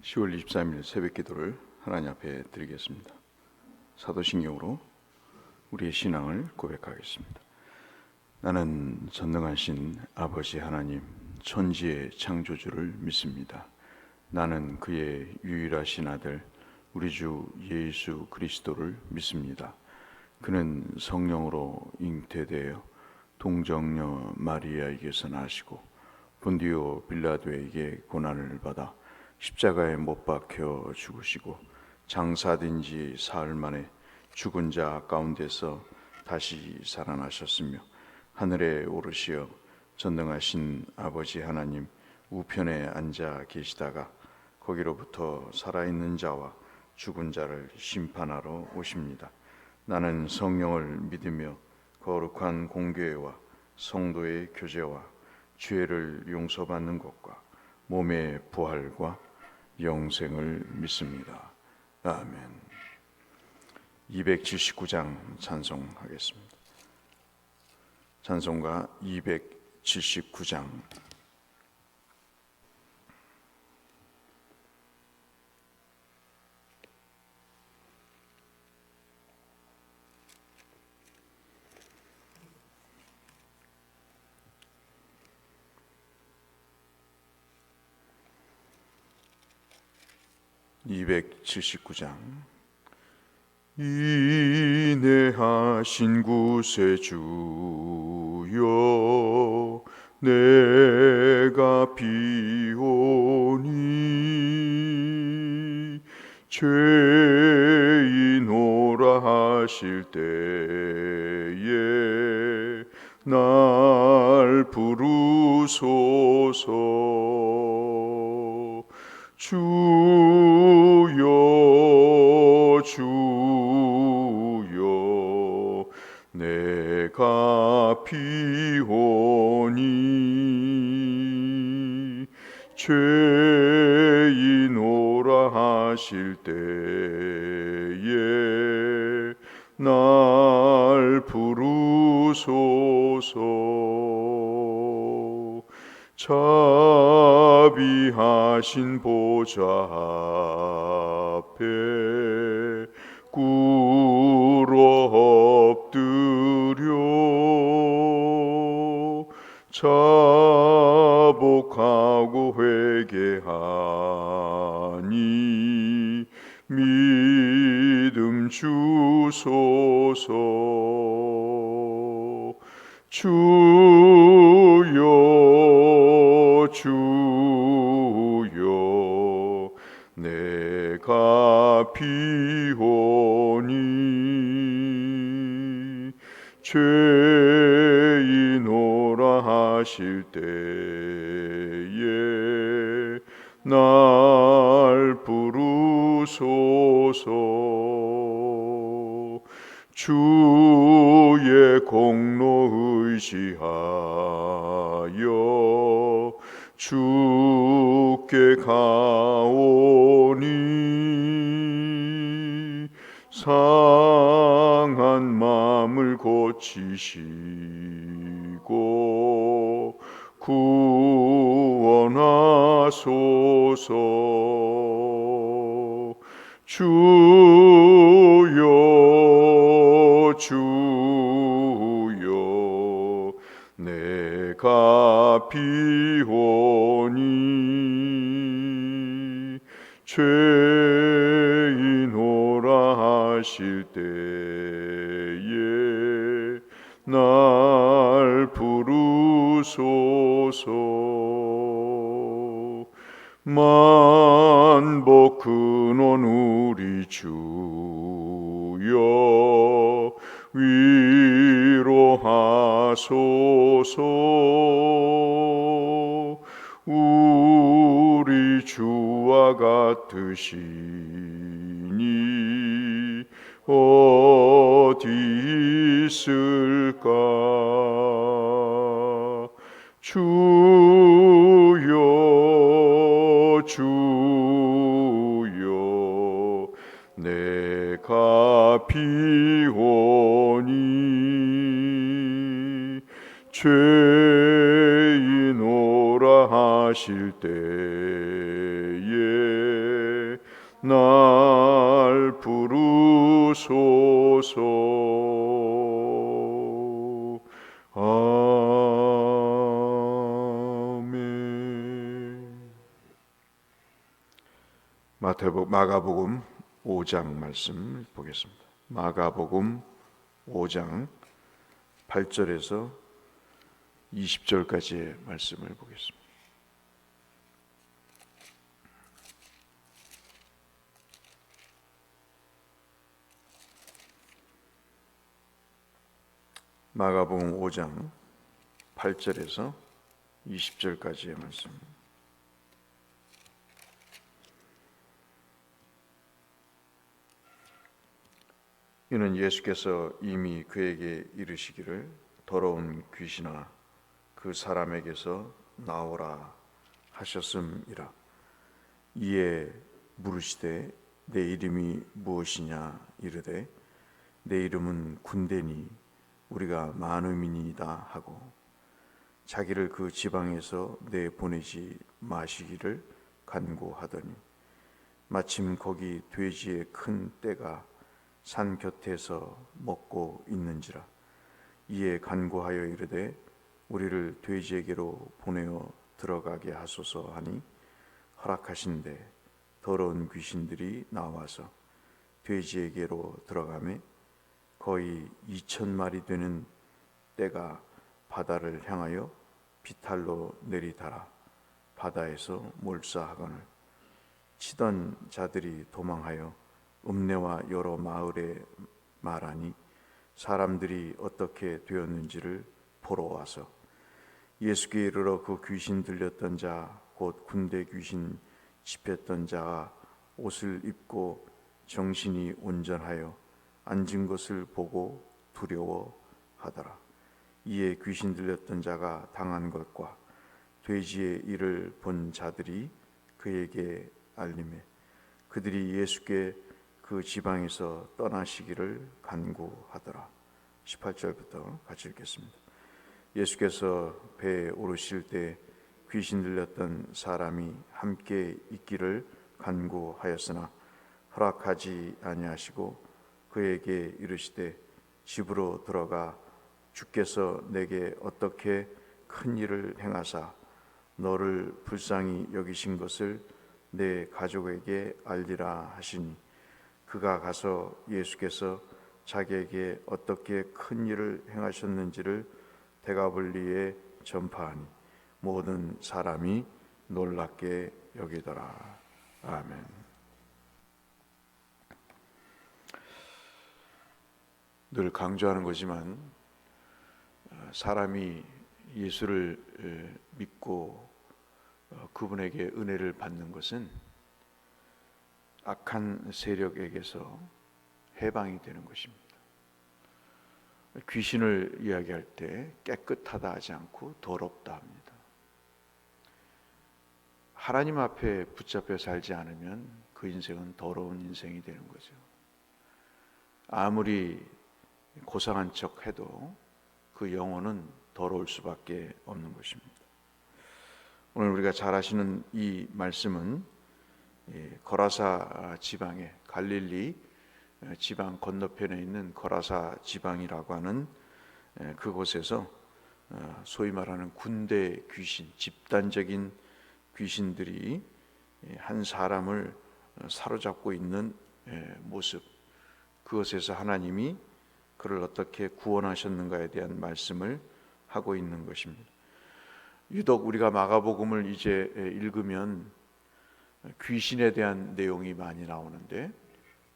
10월 23일 새벽 기도를 하나님 앞에 드리겠습니다. 사도신경으로 우리의 신앙을 고백하겠습니다. 나는 전능하신 아버지 하나님, 천지의 창조주를 믿습니다. 나는 그의 유일하신 아들 우리 주 예수 그리스도를 믿습니다. 그는 성령으로 잉태되어 동정녀 마리아에게서 나시고 본디오 빌라도에게 고난을 받아 십자가에 못 박혀 죽으시고 장사된 지 사흘 만에 죽은 자 가운데서 다시 살아나셨으며 하늘에 오르시어 전능하신 아버지 하나님 우편에 앉아 계시다가 거기로부터 살아있는 자와 죽은 자를 심판하러 오십니다. 나는 성령을 믿으며 거룩한 공교회와 성도의 교제와 죄를 용서받는 것과 몸의 부활과 영생을 믿습니다. 아멘. 279장 찬송하겠습니다. 찬송가 279장. 인내하신 구세주여 내가 비오니 죄인오라 하실 때에 날 부르소서. 주여 주여 내가 비오니 죄인오라 하실 때에 날 부르소서. 자비하신 보좌 앞에 꿇어 엎드려 자복하고 회개하니 믿음 주소서. 주여 주여 내가 비오니 죄인오라 하실 때에 날 부르소서. 주의 공로 의지하여 주께 가오니 상한 마음을 고치시고 구원하소서. 주여 주여 내가 비오니 죄인오라 하실 때에 날 부르소서. 만복 근원 우리 주여 위로하소서. 우리 주와 같으시니 어디 있을까. 주여 주여 내가 비오니 죄인오라 하실 때에 날 부르소서. 아멘. 마가복음 5장 말씀 보겠습니다. 마가복음 5장 8절에서 20절까지의 말씀을 보겠습니다. 마가복음 5장 8절에서 20절까지의 말씀. 이는 예수께서 이미 그에게 이르시기를 더러운 귀신아 그 사람에게서 나오라 하셨음이라. 이에 물으시되 내 이름이 무엇이냐 이르되 내 이름은 군대니 우리가 많음이니이다 하고 자기를 그 지방에서 내보내지 마시기를 간구하더니 마침 거기 돼지의 큰 떼가 산 곁에서 먹고 있는지라. 이에 간구하여 이르되 우리를 돼지에게로 보내어 들어가게 하소서 하니 허락하신대 더러운 귀신들이 나와서 돼지에게로 들어가매 거의 2,000마리 되는 떼가 바다를 향하여 비탈로 내리달아 바다에서 몰사하거늘 치던 자들이 도망하여 읍내와 여러 마을에 말하니 사람들이 어떻게 되었는지를 보러 와서 예수께 이르러 그 귀신 들렸던 자 곧 군대 귀신 집했던 자가 옷을 입고 정신이 온전하여 앉은 것을 보고 두려워하더라. 이에 귀신 들렸던 자가 당한 것과 돼지의 일을 본 자들이 그에게 알림해 그들이 예수께 그 지방에서 떠나시기를 간구하더라. 18절부터 같이 읽겠습니다. 예수께서 배에 오르실 때 귀신 들렸던 사람이 함께 있기를 간구하였으나 허락하지 아니하시고 그에게 이르시되 집으로 들어가 주께서 내게 어떻게 큰 일을 행하사 너를 불쌍히 여기신 것을 내 가족에게 알리라 하시니 그가 가서 예수께서 자기에게 어떻게 큰 일을 행하셨는지를 데가블리에 전파하니 모든 사람이 놀랍게 여기더라. 아멘. 늘 강조하는 거지만 사람이 예수를 믿고 그분에게 은혜를 받는 것은 악한 세력에게서 해방이 되는 것입니다. 귀신을 이야기할 때 깨끗하다 하지 않고 더럽다 합니다. 하나님 앞에 붙잡혀 살지 않으면 그 인생은 더러운 인생이 되는 거죠. 아무리 고상한 척 해도 그 영혼은 더러울 수밖에 없는 것입니다. 오늘 우리가 잘 아시는 이 말씀은 거라사 지방의 갈릴리 지방 건너편에 있는 거라사 지방이라고 하는 그곳에서 소위 말하는 군대 귀신, 집단적인 귀신들이 한 사람을 사로잡고 있는 모습, 그것에서 하나님이 그를 어떻게 구원하셨는가에 대한 말씀을 하고 있는 것입니다. 유독 우리가 마가복음을 이제 읽으면 귀신에 대한 내용이 많이 나오는데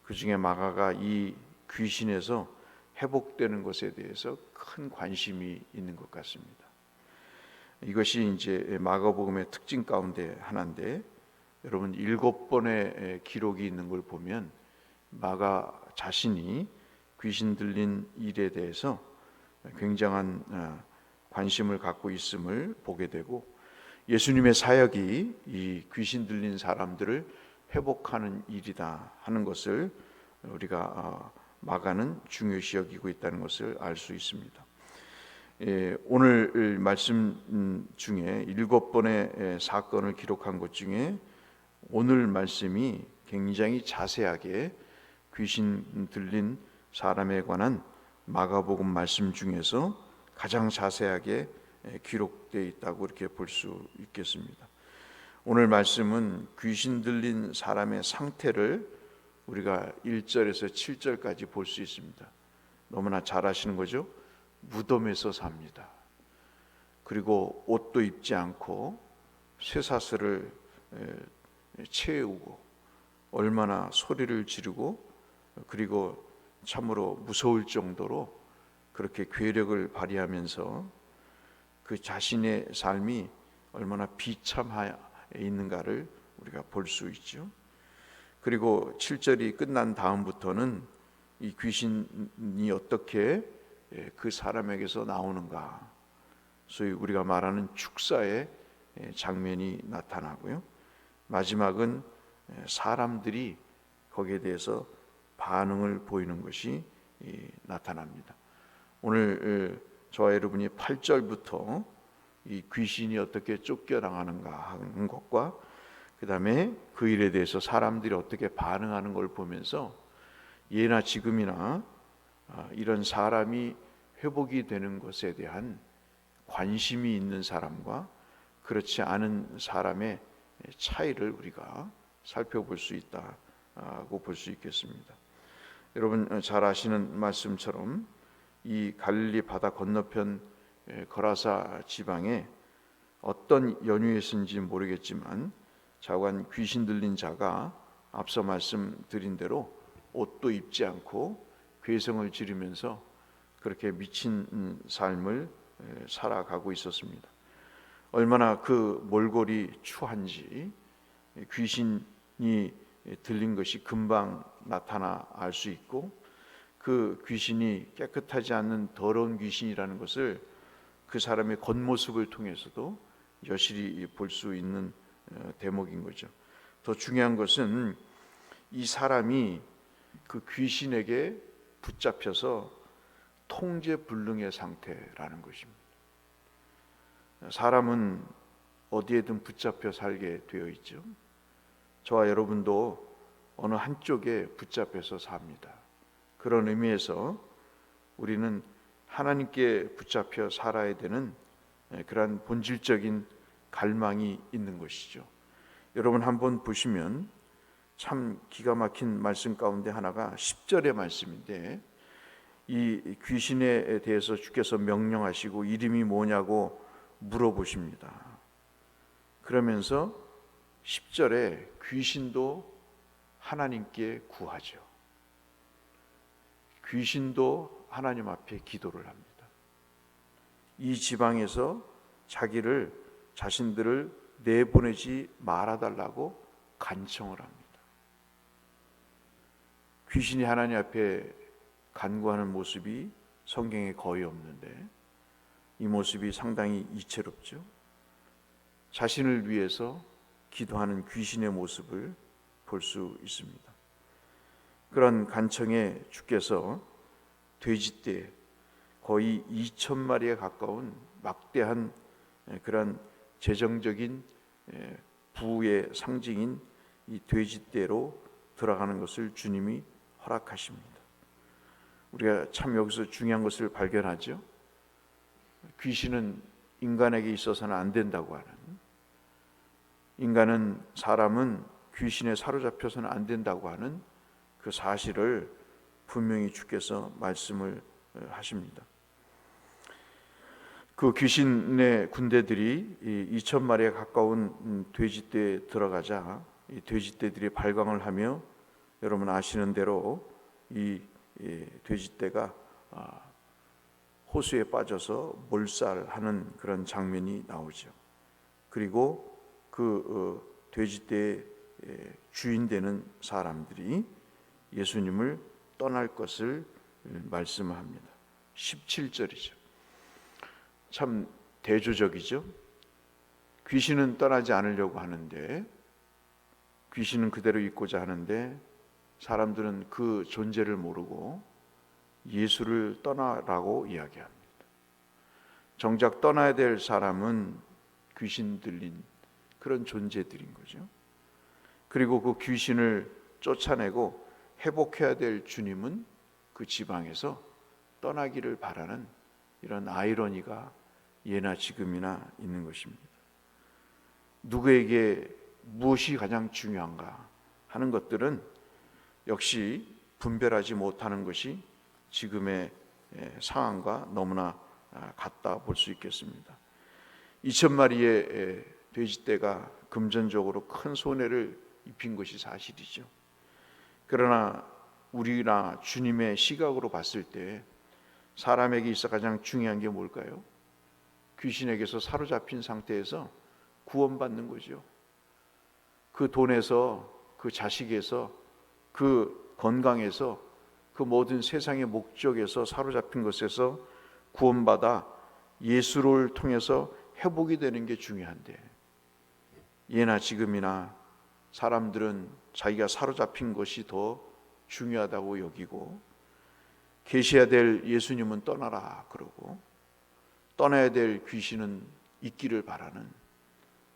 그 중에 마가가 이 귀신에서 회복되는 것에 대해서 큰 관심이 있는 것 같습니다. 이것이 이제 마가복음의 특징 가운데 하나인데 여러분 7번의 기록이 있는 걸 보면 마가 자신이 귀신 들린 일에 대해서 굉장한 관심을 갖고 있음을 보게 되고 예수님의 사역이 이 귀신 들린 사람들을 회복하는 일이다 하는 것을 우리가 마가는 중요시 여기고 있다는 것을 알 수 있습니다. 오늘 말씀 중에 7번의 사건을 기록한 것 중에 오늘 말씀이 굉장히 자세하게 귀신 들린 사람에 관한 마가복음 말씀 중에서 가장 자세하게 기록되어 있다고 이렇게 볼 수 있겠습니다. 오늘 말씀은 귀신 들린 사람의 상태를 우리가 1절에서 7절까지 볼 수 있습니다. 너무나 잘 아시는 거죠? 무덤에서 삽니다. 그리고 옷도 입지 않고 쇠사슬을 채우고 얼마나 소리를 지르고 그리고 참으로 무서울 정도로 그렇게 괴력을 발휘하면서 그 자신의 삶이 얼마나 비참하에 있는가를 우리가 볼 수 있죠. 그리고 7절이 끝난 다음부터는 이 귀신이 어떻게 그 사람에게서 나오는가, 소위 우리가 말하는 축사의 장면이 나타나고요. 마지막은 사람들이 거기에 대해서 반응을 보이는 것이 나타납니다. 오늘 저와 여러분이 8절부터 이 귀신이 어떻게 쫓겨나가는가 하는 것과 그 다음에 그 일에 대해서 사람들이 어떻게 반응하는 걸 보면서 예나 지금이나 이런 사람이 회복이 되는 것에 대한 관심이 있는 사람과 그렇지 않은 사람의 차이를 우리가 살펴볼 수 있다고 볼 수 있겠습니다. 여러분 잘 아시는 말씀처럼 이 갈릴리 바다 건너편 거라사 지방에 어떤 연유에서인지 모르겠지만 자관 귀신 들린 자가 앞서 말씀드린 대로 옷도 입지 않고 괴성을 지르면서 그렇게 미친 삶을 살아가고 있었습니다. 얼마나 그 몰골이 추한지 귀신이 들린 것이 금방 나타나 알 수 있고 그 귀신이 깨끗하지 않는 더러운 귀신이라는 것을 그 사람의 겉모습을 통해서도 여실히 볼 수 있는 대목인 거죠. 더 중요한 것은 이 사람이 그 귀신에게 붙잡혀서 통제불능의 상태라는 것입니다. 사람은 어디에든 붙잡혀 살게 되어 있죠. 저와 여러분도 어느 한쪽에 붙잡혀서 삽니다. 그런 의미에서 우리는 하나님께 붙잡혀 살아야 되는 그러한 본질적인 갈망이 있는 것이죠. 여러분 한번 보시면 참 기가 막힌 말씀 가운데 하나가 10절의 말씀인데 이 귀신에 대해서 주께서 명령하시고 이름이 뭐냐고 물어보십니다. 그러면서 10절에 귀신도 하나님께 구하죠. 귀신도 하나님 앞에 기도를 합니다. 이 지방에서 자신들을 내보내지 말아달라고 간청을 합니다. 귀신이 하나님 앞에 간구하는 모습이 성경에 거의 없는데 이 모습이 상당히 이채롭죠. 자신을 위해서 기도하는 귀신의 모습을 볼 수 있습니다. 그런 간청에 주께서 돼지떼 거의 2,000마리에 가까운 막대한 그런 재정적인 부의 상징인 이 돼지떼로 들어가는 것을 주님이 허락하십니다. 우리가 참 여기서 중요한 것을 발견하죠. 귀신은 인간에게 있어서는 안 된다고 하는, 사람은 귀신에 사로잡혀서는 안 된다고 하는 그 사실을 분명히 주께서 말씀을 하십니다. 그 귀신의 군대들이 2,000마리에 가까운 돼지떼에 들어가자 이 돼지떼들이 발광을 하며 여러분 아시는 대로 이 돼지떼가 호수에 빠져서 몰살하는 그런 장면이 나오죠. 그리고 그 돼지떼의 주인 되는 사람들이 예수님을 떠날 것을 말씀합니다. 17절이죠. 참 대조적이죠. 귀신은 떠나지 않으려고 하는데, 귀신은 그대로 있고자 하는데 사람들은 그 존재를 모르고 예수를 떠나라고 이야기합니다. 정작 떠나야 될 사람은 귀신 들린 그런 존재들인 거죠. 그리고 그 귀신을 쫓아내고 회복해야 될 주님은 그 지방에서 떠나기를 바라는 이런 아이러니가 예나 지금이나 있는 것입니다. 누구에게 무엇이 가장 중요한가 하는 것들은 역시 분별하지 못하는 것이 지금의 상황과 너무나 같다 볼 수 있겠습니다. 2,000마리의 돼지떼가 금전적으로 큰 손해를 입힌 것이 사실이죠. 그러나 우리나 주님의 시각으로 봤을 때 사람에게 있어 가장 중요한 게 뭘까요? 귀신에게서 사로잡힌 상태에서 구원받는 거죠. 그 돈에서, 그 자식에서, 그 건강에서, 그 모든 세상의 목적에서 사로잡힌 것에서 구원받아 예수를 통해서 회복이 되는 게 중요한데, 예나 지금이나 사람들은 자기가 사로잡힌 것이 더 중요하다고 여기고, 계셔야 될 예수님은 떠나라 그러고, 떠나야 될 귀신은 있기를 바라는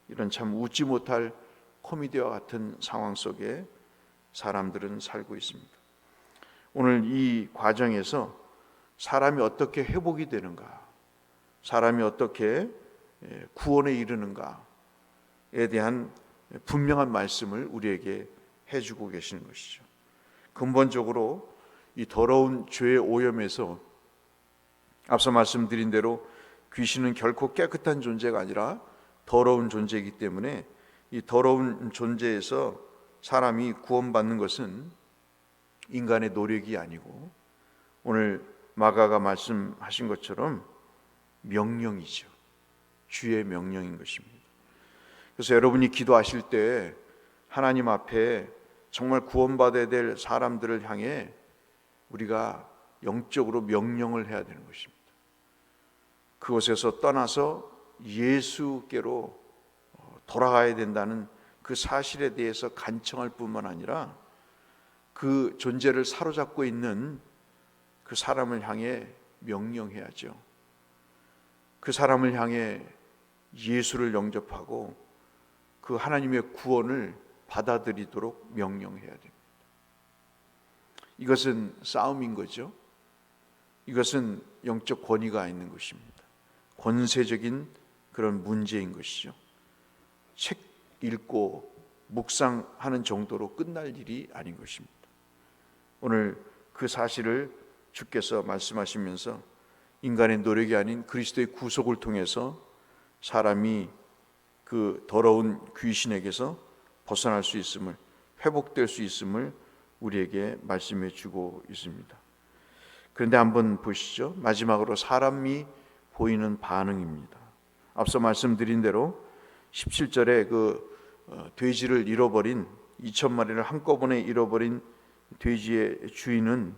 이런 참 웃지 못할 코미디와 같은 상황 속에 사람들은 살고 있습니다. 오늘 이 과정에서 사람이 어떻게 회복이 되는가, 사람이 어떻게 구원에 이르는가에 대한 분명한 말씀을 우리에게 해주고 계시는 것이죠. 근본적으로 이 더러운 죄의 오염에서 앞서 말씀드린 대로 귀신은 결코 깨끗한 존재가 아니라 더러운 존재이기 때문에 이 더러운 존재에서 사람이 구원받는 것은 인간의 노력이 아니고 오늘 마가가 말씀하신 것처럼 명령이죠. 주의 명령인 것입니다. 그래서 여러분이 기도하실 때 하나님 앞에 정말 구원받아야 될 사람들을 향해 우리가 영적으로 명령을 해야 되는 것입니다. 그곳에서 떠나서 예수께로 돌아가야 된다는 그 사실에 대해서 간청할 뿐만 아니라 그 존재를 사로잡고 있는 그 사람을 향해 명령해야죠. 그 사람을 향해 예수를 영접하고 그 하나님의 구원을 받아들이도록 명령해야 됩니다. 이것은 싸움인 거죠. 이것은 영적 권위가 있는 것입니다. 권세적인 그런 문제인 것이죠. 책 읽고 묵상하는 정도로 끝날 일이 아닌 것입니다. 오늘 그 사실을 주께서 말씀하시면서 인간의 노력이 아닌 그리스도의 구속을 통해서 사람이 그 더러운 귀신에게서 벗어날 수 있음을, 회복될 수 있음을 우리에게 말씀해 주고 있습니다. 그런데 한번 보시죠. 마지막으로 사람이 보이는 반응입니다. 앞서 말씀드린 대로 17절에 그 돼지를 잃어버린 2,000마리를 한꺼번에 잃어버린 돼지의 주인은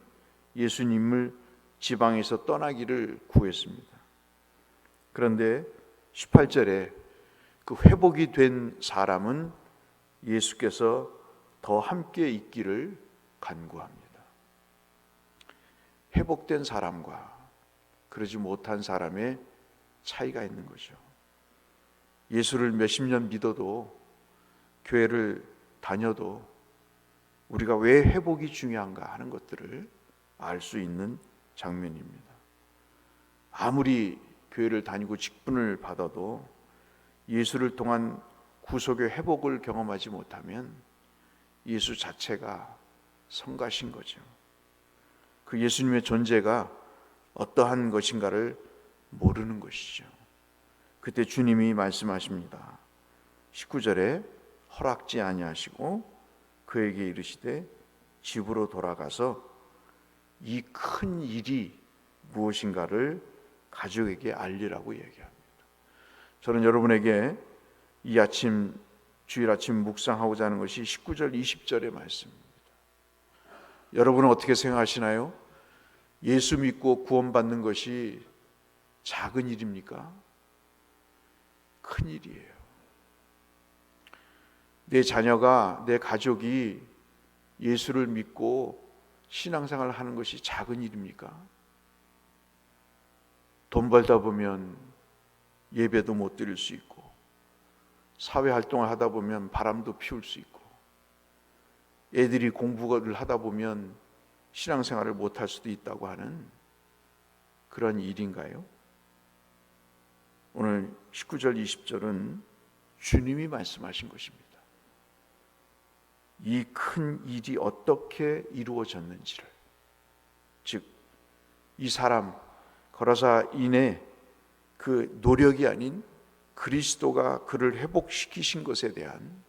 예수님을 지방에서 떠나기를 구했습니다. 그런데 18절에 그 회복이 된 사람은 예수께서 더 함께 있기를 간구합니다. 회복된 사람과 그러지 못한 사람의 차이가 있는 거죠. 예수를 몇십 년 믿어도, 교회를 다녀도 우리가 왜 회복이 중요한가 하는 것들을 알 수 있는 장면입니다. 아무리 교회를 다니고 직분을 받아도 예수를 통한 구속의 회복을 경험하지 못하면 예수 자체가 성가신 거죠. 그 예수님의 존재가 어떠한 것인가를 모르는 것이죠. 그때 주님이 말씀하십니다. 19절에 허락지 아니하시고 그에게 이르시되 집으로 돌아가서 이 큰 일이 무엇인가를 가족에게 알리라고 얘기합니다. 저는 여러분에게 이 아침, 주일 아침 묵상하고자 하는 것이 19절, 20절의 말씀입니다. 여러분은 어떻게 생각하시나요? 예수 믿고 구원받는 것이 작은 일입니까? 큰 일이에요. 내 자녀가, 내 가족이 예수를 믿고 신앙생활을 하는 것이 작은 일입니까? 돈 벌다 보면 예배도 못 드릴 수 있고, 사회활동을 하다 보면 바람도 피울 수 있고, 애들이 공부를 하다 보면 신앙생활을 못할 수도 있다고 하는 그런 일인가요? 오늘 19절 20절은 주님이 말씀하신 것입니다. 이 큰 일이 어떻게 이루어졌는지를, 즉 이 사람 거라사인의 그 노력이 아닌 그리스도가 그를 회복시키신 것에 대한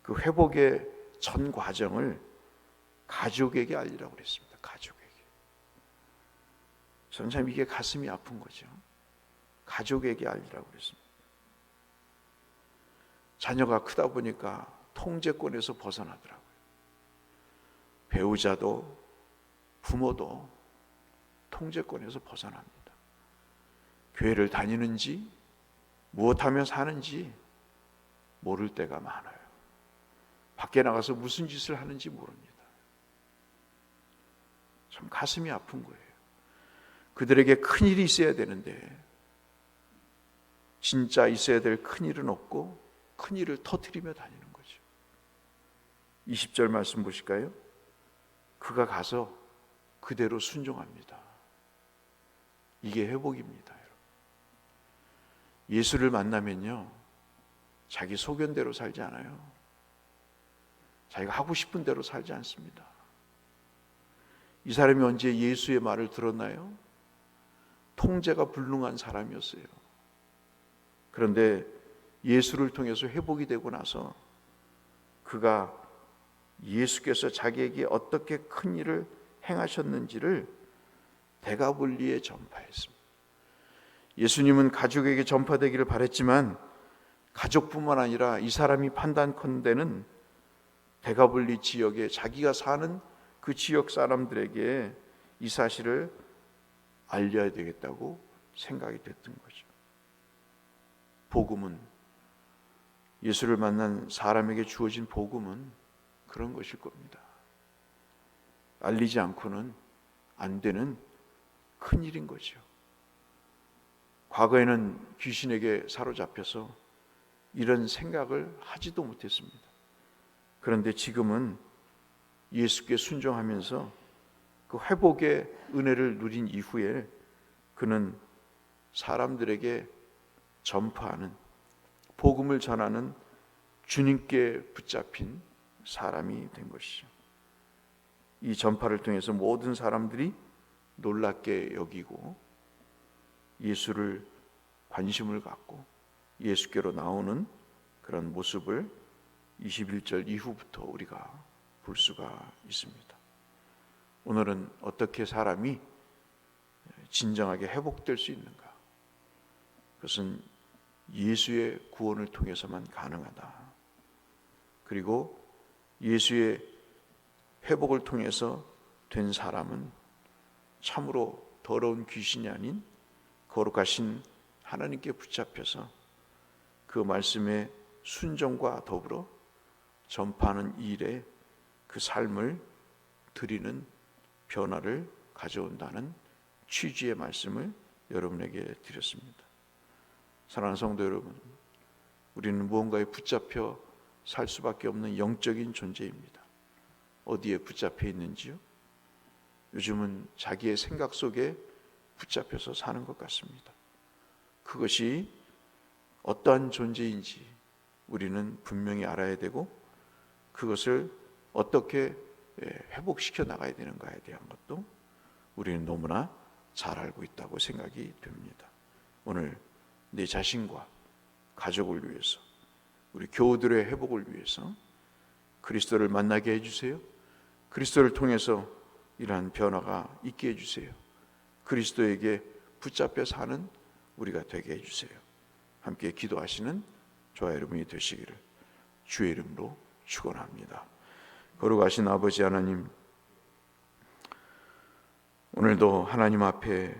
그 회복의 전 과정을 가족에게 알리라고 그랬습니다. 가족에게. 저는 참 이게 가슴이 아픈 거죠. 가족에게 알리라고 그랬습니다. 자녀가 크다 보니까 통제권에서 벗어나더라고요. 배우자도 부모도 통제권에서 벗어납니다. 교회를 다니는지 무엇하며 사는지 모를 때가 많아요. 밖에 나가서 무슨 짓을 하는지 모릅니다. 참 가슴이 아픈 거예요. 그들에게 큰일이 있어야 되는데 진짜 있어야 될 큰일은 없고 큰일을 터뜨리며 다니는 거죠. 20절 말씀 보실까요? 그가 가서 그대로 순종합니다. 이게 회복입니다. 여러분. 예수를 만나면요, 자기 소견대로 살지 않아요. 자기가 하고 싶은 대로 살지 않습니다. 이 사람이 언제 예수의 말을 들었나요? 통제가 불능한 사람이었어요. 그런데 예수를 통해서 회복이 되고 나서 그가 예수께서 자기에게 어떻게 큰 일을 행하셨는지를 데가볼리에 전파했습니다. 예수님은 가족에게 전파되기를 바랬지만 가족뿐만 아니라 이 사람이 판단컨대는 데가볼리 지역에 자기가 사는 그 지역 사람들에게 이 사실을 알려야 되겠다고 생각이 됐던 거죠. 복음은, 예수를 만난 사람에게 주어진 복음은 그런 것일 겁니다. 알리지 않고는 안 되는 큰일인 거죠. 과거에는 귀신에게 사로잡혀서 이런 생각을 하지도 못했습니다. 그런데 지금은 예수께 순종하면서 그 회복의 은혜를 누린 이후에 그는 사람들에게 전파하는, 복음을 전하는 주님께 붙잡힌 사람이 된 것이죠. 이 전파를 통해서 모든 사람들이 놀랍게 여기고 예수를 관심을 갖고 예수께로 나오는 그런 모습을 21절 이후부터 우리가 볼 수가 있습니다. 오늘은 어떻게 사람이 진정하게 회복될 수 있는가? 그것은 예수의 구원을 통해서만 가능하다. 그리고 예수의 회복을 통해서 된 사람은 참으로 더러운 귀신이 아닌 거룩하신 하나님께 붙잡혀서 그 말씀의 순종과 더불어 전파하는 일에 그 삶을 드리는 변화를 가져온다는 취지의 말씀을 여러분에게 드렸습니다. 사랑하는 성도 여러분, 우리는 무언가에 붙잡혀 살 수밖에 없는 영적인 존재입니다. 어디에 붙잡혀 있는지요? 요즘은 자기의 생각 속에 붙잡혀서 사는 것 같습니다. 그것이 어떠한 존재인지 우리는 분명히 알아야 되고 그것을 어떻게 회복시켜 나가야 되는가에 대한 것도 우리는 너무나 잘 알고 있다고 생각이 됩니다. 오늘 내 자신과 가족을 위해서, 우리 교우들의 회복을 위해서 그리스도를 만나게 해주세요. 그리스도를 통해서 이러한 변화가 있게 해주세요. 그리스도에게 붙잡혀 사는 우리가 되게 해주세요. 함께 기도하시는 저와 여러분이 되시기를 주의 이름으로 축원합니다. 거룩하신 아버지 하나님, 오늘도 하나님 앞에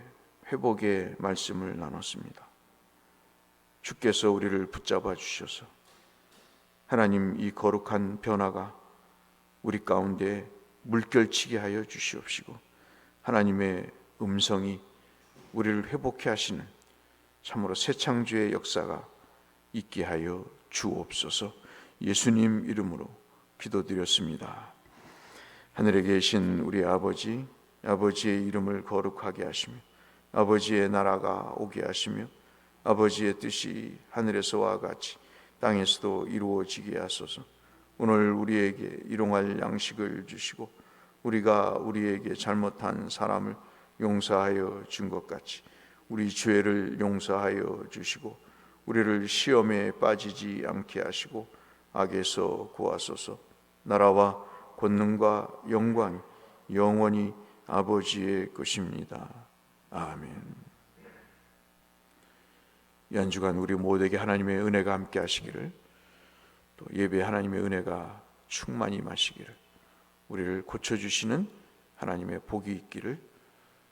회복의 말씀을 나눴습니다. 주께서 우리를 붙잡아 주셔서 하나님 이 거룩한 변화가 우리 가운데 물결치게 하여 주시옵시고 하나님의 음성이 우리를 회복해 하시는 참으로 새 창조의 역사가 있게 하여 주옵소서. 예수님 이름으로 기도드렸습니다. 하늘에 계신 우리 아버지, 아버지의 이름을 거룩하게 하시며 아버지의 나라가 오게 하시며 아버지의 뜻이 하늘에서와 같이 땅에서도 이루어지게 하소서. 오늘 우리에게 일용할 양식을 주시고 우리가 우리에게 잘못한 사람을 용서하여 준 것 같이 우리 죄를 용서하여 주시고 우리를 시험에 빠지지 않게 하시고 악에서 구하소서. 나라와 권능과 영광이 영원히 아버지의 것입니다. 아멘. 이 한 주간 우리 모두에게 하나님의 은혜가 함께 하시기를, 또 예배 하나님의 은혜가 충만히 임하시기를, 우리를 고쳐주시는 하나님의 복이 있기를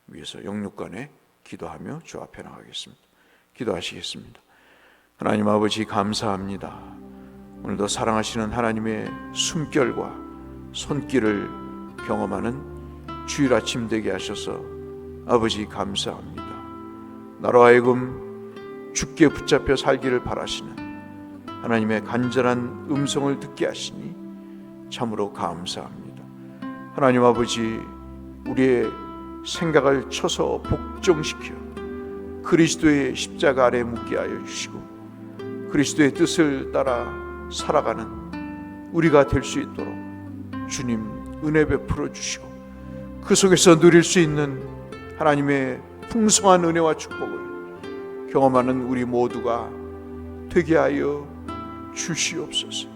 위해서 영육간에 기도하며 주 앞에 나가겠습니다. 기도하시겠습니다. 하나님 아버지 감사합니다. 오늘도 사랑하시는 하나님의 숨결과 손길을 경험하는 주일 아침 되게 하셔서 아버지 감사합니다. 나로 하여금 주께 붙잡혀 살기를 바라시는 하나님의 간절한 음성을 듣게 하시니 참으로 감사합니다. 하나님 아버지, 우리의 생각을 쳐서 복종시켜 그리스도의 십자가 아래 묻게 하여 주시고 그리스도의 뜻을 따라 살아가는 우리가 될 수 있도록 주님 은혜 베풀어 주시고 그 속에서 누릴 수 있는 하나님의 풍성한 은혜와 축복을 경험하는 우리 모두가 되게 하여 주시옵소서.